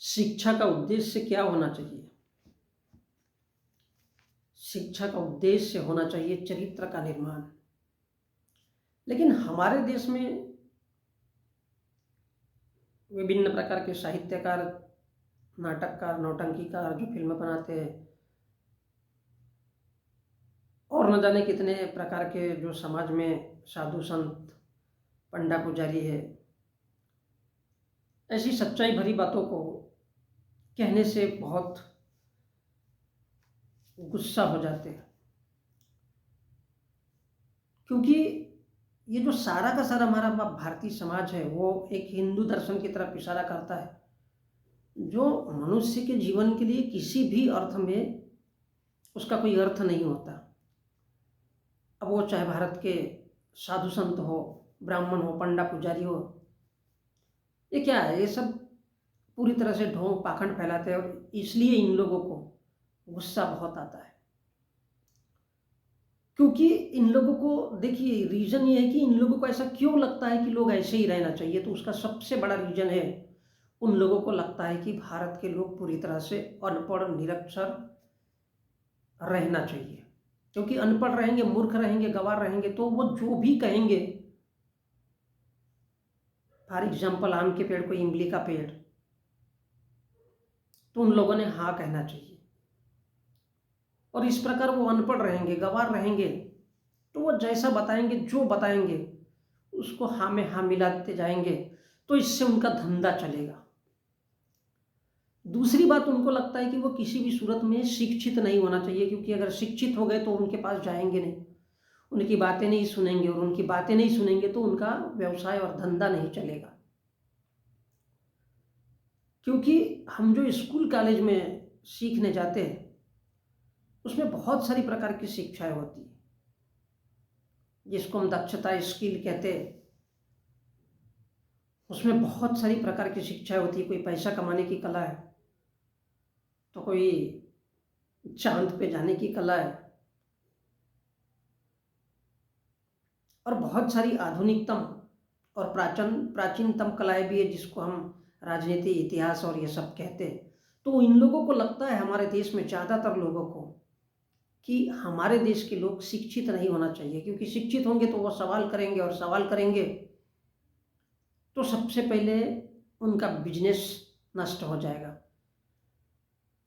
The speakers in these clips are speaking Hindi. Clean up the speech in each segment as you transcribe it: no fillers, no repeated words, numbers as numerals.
शिक्षा का उद्देश्य क्या होना चाहिए? शिक्षा का उद्देश्य होना चाहिए चरित्र का निर्माण। लेकिन हमारे देश में विभिन्न प्रकार के साहित्यकार, नाटककार, नौटंकीकार जो फ़िल्में बनाते हैं और न जाने कितने प्रकार के जो समाज में साधु संत, पंडा पुजारी है, ऐसी सच्चाई भरी बातों को कहने से बहुत गुस्सा हो जाते हैं। क्योंकि ये जो सारा का सारा हमारा भारतीय समाज है वो एक हिंदू दर्शन की तरफ इशारा करता है, जो मनुष्य के जीवन के लिए किसी भी अर्थ में उसका कोई अर्थ नहीं होता। अब वो चाहे भारत के साधु संत हो, ब्राह्मण हो, पंडा पुजारी हो, ये क्या है? ये सब पूरी तरह से ढोंग पाखंड फैलाते हैं और इसलिए इन लोगों को गुस्सा बहुत आता है। क्योंकि इन लोगों को देखिए, रीज़न ये है कि इन लोगों को ऐसा क्यों लगता है कि लोग ऐसे ही रहना चाहिए, तो उसका सबसे बड़ा रीज़न है, उन लोगों को लगता है कि भारत के लोग पूरी तरह से अनपढ़, निरक्षर रहना चाहिए। क्योंकि अनपढ़ रहेंगे, मूर्ख रहेंगे, गँवार रहेंगे तो वो जो भी कहेंगे, फॉर एग्ज़ाम्पल आम के पेड़ को इमली का पेड़, तो उन लोगों ने हाँ कहना चाहिए। और इस प्रकार वो अनपढ़ रहेंगे, गँवार रहेंगे, तो वो जैसा बताएंगे, जो बताएंगे उसको हाँ में हाँ मिलाते जाएंगे, तो इससे उनका धंधा चलेगा। दूसरी बात, उनको लगता है कि वो किसी भी सूरत में शिक्षित नहीं होना चाहिए, क्योंकि अगर शिक्षित हो गए तो उनके पास जाएंगे नहीं, उनकी बातें नहीं सुनेंगे, और उनकी बातें नहीं सुनेंगे तो उनका व्यवसाय और धंधा नहीं चलेगा। क्योंकि हम जो स्कूल कॉलेज में सीखने जाते हैं उसमें बहुत सारी प्रकार की शिक्षाएं होती है, जिसको हम दक्षता, स्किल कहते हैं। उसमें बहुत सारी प्रकार की शिक्षाएं होती है। कोई पैसा कमाने की कला है, तो कोई चांद पे जाने की कला है, और बहुत सारी आधुनिकतम और प्राचीनतम कलाएं भी है, जिसको हम राजनीति, इतिहास और ये सब कहते हैं। तो इन लोगों को लगता है, हमारे देश में ज़्यादातर लोगों को, कि हमारे देश के लोग शिक्षित नहीं होना चाहिए, क्योंकि शिक्षित होंगे तो वो सवाल करेंगे, और सवाल करेंगे तो सबसे पहले उनका बिजनेस नष्ट हो जाएगा।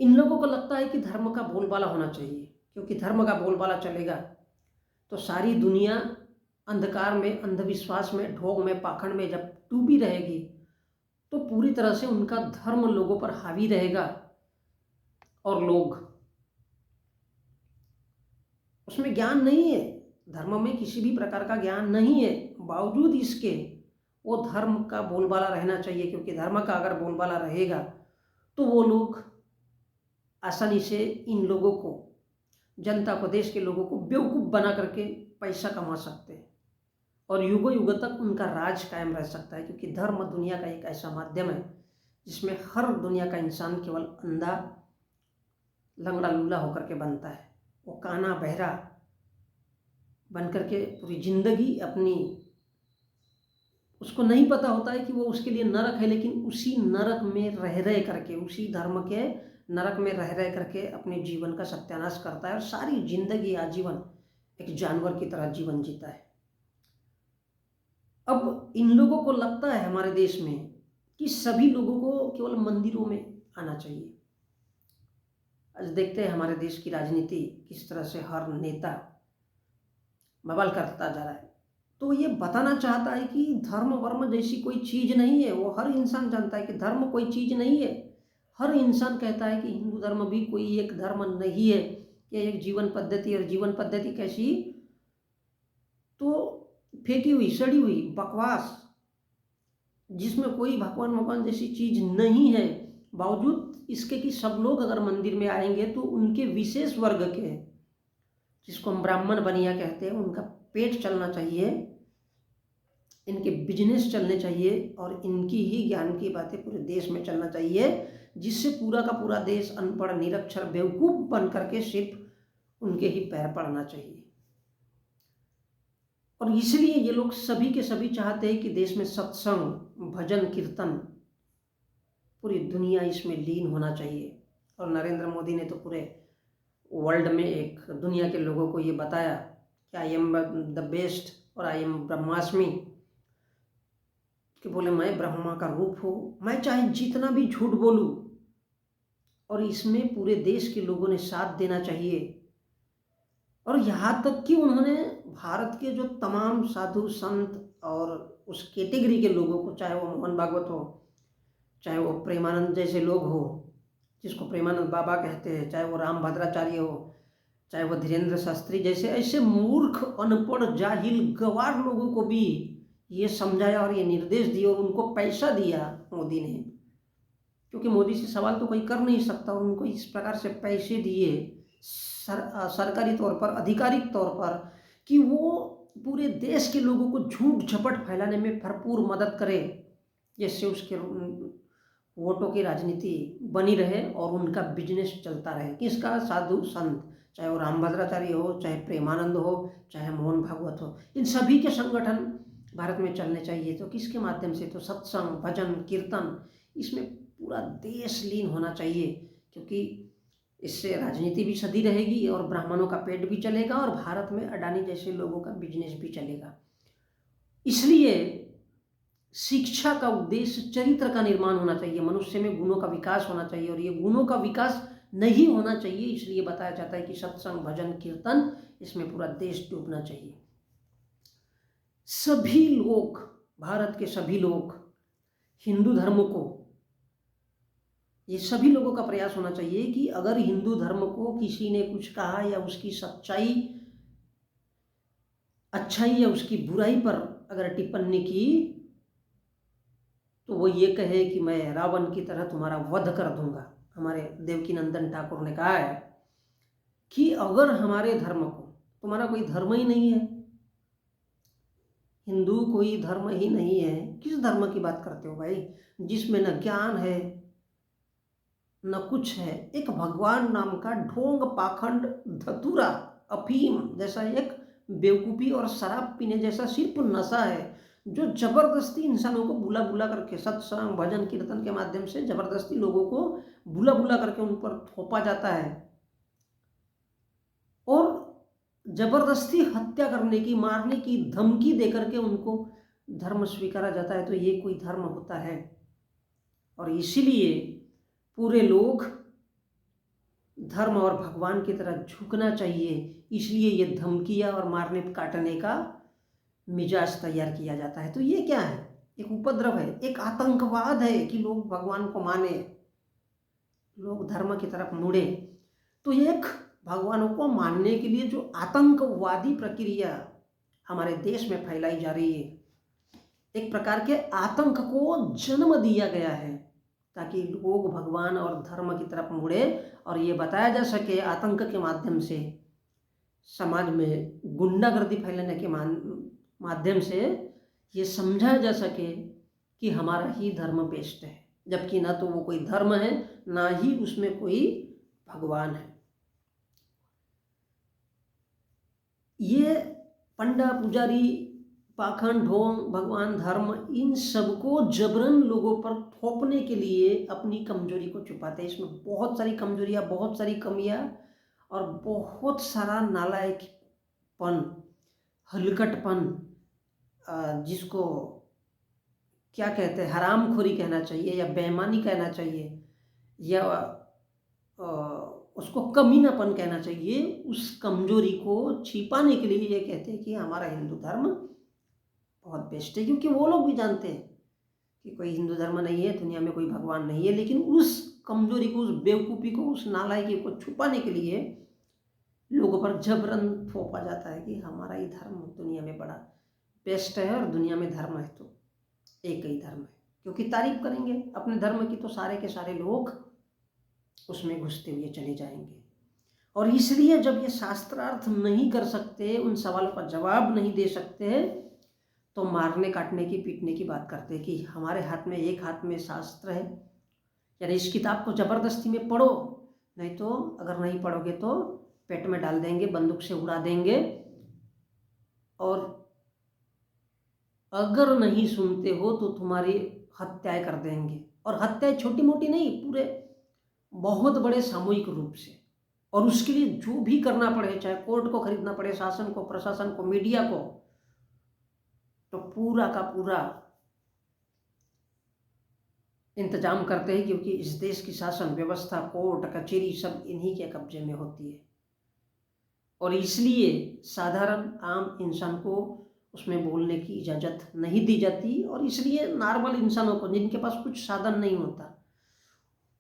इन लोगों को लगता है कि धर्म का बोलबाला होना चाहिए, क्योंकि धर्म का बोलबाला चलेगा तो सारी दुनिया अंधकार में, अंधविश्वास में, ढोंग में, पाखंड में जब डूबी रहेगी तो पूरी तरह से उनका धर्म लोगों पर हावी रहेगा, और लोग, उसमें ज्ञान नहीं है, धर्म में किसी भी प्रकार का ज्ञान नहीं है, बावजूद इसके वो धर्म का बोलबाला रहना चाहिए, क्योंकि धर्म का अगर बोलबाला रहेगा तो वो लोग आसानी से इन लोगों को, जनता को, देश के लोगों को बेवकूफ़ बना करके पैसा कमा सकते हैं, और युगों युगों तक उनका राज कायम रह सकता है। क्योंकि धर्म दुनिया का एक ऐसा माध्यम है जिसमें हर दुनिया का इंसान केवल अंधा, लंगड़ा, लूला होकर के बनता है। वो काना, बहरा बन करके पूरी जिंदगी अपनी, उसको नहीं पता होता है कि वो उसके लिए नरक है, लेकिन उसी नरक में रह रह करके, उसी धर्म के नरक में रह रह करके अपने जीवन का सत्यानाश करता है, और सारी जिंदगी, आजीवन एक जानवर की तरह जीवन जीता है। अब इन लोगों को लगता है हमारे देश में कि सभी लोगों को केवल मंदिरों में आना चाहिए। आज देखते हैं हमारे देश की राजनीति किस तरह से हर नेता बवाल करता जा रहा है। तो ये बताना चाहता है कि धर्म वर्म जैसी कोई चीज़ नहीं है। वो हर इंसान जानता है कि धर्म कोई चीज़ नहीं है। हर इंसान कहता है कि हिंदू धर्म भी कोई एक धर्म नहीं है, ये एक जीवन पद्धति। और जीवन पद्धति कैसी? तो फेंकी हुई, सड़ी हुई बकवास, जिसमें कोई भगवान भगवान जैसी चीज़ नहीं है। बावजूद इसके कि सब लोग अगर मंदिर में आएंगे तो उनके विशेष वर्ग के, जिसको हम ब्राह्मण बनिया कहते हैं, उनका पेट चलना चाहिए, इनके बिजनेस चलने चाहिए, और इनकी ही ज्ञान की बातें पूरे देश में चलना चाहिए, जिससे पूरा का पूरा देश अनपढ़, निरक्षर, बेवकूफ़ बन करके सिर्फ उनके ही पैर पड़ना चाहिए। और इसलिए ये लोग सभी के सभी चाहते हैं कि देश में सत्संग, भजन, कीर्तन पूरी दुनिया इसमें लीन होना चाहिए। और नरेंद्र मोदी ने तो पूरे वर्ल्ड में एक दुनिया के लोगों को ये बताया कि आई एम द बेस्ट और आई एम ब्रह्मास्मि, कि बोले मैं ब्रह्मा का रूप हूँ, मैं चाहे जितना भी झूठ बोलूँ। और इसमें पूरे देश के लोगों ने साथ देना चाहिए। और यहाँ तक कि उन्होंने भारत के जो तमाम साधु संत और उस कैटेगरी के लोगों को, चाहे वो मोहन भागवत हो, चाहे वो प्रेमानंद जैसे लोग हो जिसको प्रेमानंद बाबा कहते हैं, चाहे वो राम भद्राचार्य हो, चाहे वो धीरेन्द्र शास्त्री जैसे, ऐसे मूर्ख अनपढ़ जाहिल गंवार लोगों को भी ये समझाया और ये निर्देश दिए और उनको पैसा दिया मोदी ने, क्योंकि मोदी से सवाल तो कोई कर नहीं सकता। और उनको इस प्रकार से पैसे दिए सरकारी तौर पर, आधिकारिक तौर पर, कि वो पूरे देश के लोगों को झूठ झपट फैलाने में भरपूर मदद करे, जिससे उसके वोटों की राजनीति बनी रहे और उनका बिजनेस चलता रहे। किसका? साधु संत, चाहे वो राम भद्राचार्य हो, चाहे प्रेमानंद हो, चाहे मोहन भागवत हो, इन सभी के संगठन भारत में चलने चाहिए। तो किसके माध्यम से? तो सत्संग, भजन, कीर्तन, इसमें पूरा देश लीन होना चाहिए, क्योंकि इससे राजनीति भी सदी रहेगी और ब्राह्मणों का पेट भी चलेगा और भारत में अडानी जैसे लोगों का बिजनेस भी चलेगा। इसलिए शिक्षा का उद्देश्य चरित्र का निर्माण होना चाहिए, मनुष्य में गुणों का विकास होना चाहिए। और ये गुणों का विकास नहीं होना चाहिए, इसलिए बताया जाता है कि सत्संग, भजन, कीर्तन, इसमें पूरा देश डूबना चाहिए। सभी लोग, भारत के सभी लोग हिंदू धर्म को, ये सभी लोगों का प्रयास होना चाहिए कि अगर हिंदू धर्म को किसी ने कुछ कहा या उसकी सच्चाई, अच्छाई या उसकी बुराई पर अगर टिप्पणी की, तो वो ये कहे कि मैं रावण की तरह तुम्हारा वध कर दूंगा। हमारे देवकीनंदन ठाकुर ने कहा है कि अगर हमारे धर्म को, तुम्हारा कोई धर्म ही नहीं है, हिंदू कोई धर्म ही नहीं है, किस धर्म की बात करते हो भाई, जिसमें न ज्ञान है न कुछ है, एक भगवान नाम का ढोंग, पाखंड, धतूरा, अफीम जैसा एक बेवकूफ़ी और शराब पीने जैसा सिर्फ नशा है, जो जबरदस्ती इंसानों को बुला बुला करके सत्संग, भजन, कीर्तन के माध्यम से जबरदस्ती लोगों को बुला बुला करके उन पर थोपा जाता है और जबरदस्ती हत्या करने की, मारने की धमकी देकर के उनको धर्म स्वीकारा जाता है। तो ये कोई धर्म होता है? और इसीलिए पूरे लोग धर्म और भगवान की तरह झुकना चाहिए, इसलिए ये धमकियाँ और मारने काटने का मिजाज तैयार किया जाता है। तो ये क्या है? एक उपद्रव है, एक आतंकवाद है कि लोग भगवान को माने, लोग धर्म की तरफ मुड़े। तो एक भगवानों को मानने के लिए जो आतंकवादी प्रक्रिया हमारे देश में फैलाई जा रही है, एक प्रकार के आतंक को जन्म दिया गया है ताकि लोग भगवान और धर्म की तरफ मुड़े और ये बताया जा सके आतंक के माध्यम से, समाज में गुंडागर्दी फैलाने के माध्यम से ये समझाया जा सके कि हमारा ही धर्म बेस्ट है, जबकि ना तो वो कोई धर्म है, ना ही उसमें कोई भगवान है। ये पंडा, पुजारी, पाखंड, ढोंग, भगवान, धर्म, इन सबको जबरन लोगों पर थोपने के लिए अपनी कमजोरी को छुपाते हैं। इसमें बहुत सारी कमजोरियाँ, बहुत सारी कमियाँ और बहुत सारा नालायकपन, हलकटपन, जिसको क्या कहते हैं, हरामखोरी कहना चाहिए या बेईमानी कहना चाहिए या उसको कमीनापन कहना चाहिए, उस कमजोरी को छिपाने के लिए ये कहते हैं कि हमारा हिंदू धर्म बहुत बेस्ट है। क्योंकि वो लोग भी जानते हैं कि कोई हिंदू धर्म नहीं है, दुनिया में कोई भगवान नहीं है, लेकिन उस कमजोरी को, उस बेवकूफ़ी को, उस नालायकी को छुपाने के लिए लोगों पर जबरन थोपा जाता है कि हमारा ही धर्म दुनिया में बड़ा बेस्ट है और दुनिया में धर्म है तो एक ही धर्म है। क्योंकि तारीफ करेंगे अपने धर्म की तो सारे के सारे लोग उसमें घुसते हुए चले जाएंगे। और इसलिए जब ये शास्त्रार्थ नहीं कर सकते, उन सवालों का जवाब नहीं दे सकते, तो मारने, काटने की, पीटने की बात करते हैं कि हमारे हाथ में, एक हाथ में शास्त्र है, यानी इस किताब को जबरदस्ती में पढ़ो, नहीं तो अगर नहीं पढ़ोगे तो पेट में डाल देंगे, बंदूक से उड़ा देंगे, और अगर नहीं सुनते हो तो तुम्हारी हत्याएं कर देंगे। और हत्याएं छोटी मोटी नहीं, पूरे बहुत बड़े सामूहिक रूप से। और उसके लिए जो भी करना पड़े, चाहे कोर्ट को खरीदना पड़े, शासन को, प्रशासन को, मीडिया को, तो पूरा का पूरा इंतजाम करते हैं, क्योंकि इस देश की शासन व्यवस्था, कोर्ट कचहरी सब इन्हीं के कब्जे में होती है। और इसलिए साधारण आम इंसान को उसमें बोलने की इजाज़त नहीं दी जाती। और इसलिए नॉर्मल इंसानों को, जिनके पास कुछ साधन नहीं होता,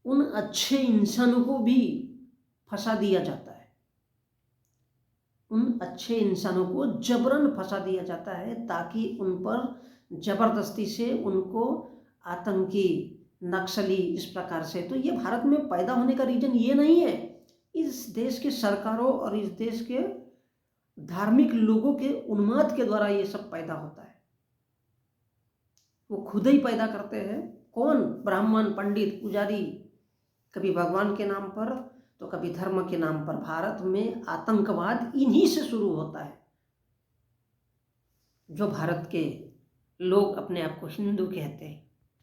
उन अच्छे इंसानों को भी फंसा दिया जाता है। उन अच्छे इंसानों को जबरन फंसा दिया जाता है, ताकि उन पर जबरदस्ती से उनको आतंकी, नक्सली, इस प्रकार से। तो ये भारत में पैदा होने का रीजन ये नहीं है, इस देश के सरकारों और इस देश के धार्मिक लोगों के उन्माद के द्वारा ये सब पैदा होता है। वो खुद ही पैदा करते हैं। कौन? ब्राह्मण, पंडित, पुजारी, कभी भगवान के नाम पर तो कभी धर्म के नाम पर। भारत में आतंकवाद इन्हीं से शुरू होता है। जो भारत के लोग अपने आप को हिंदू कहते हैं,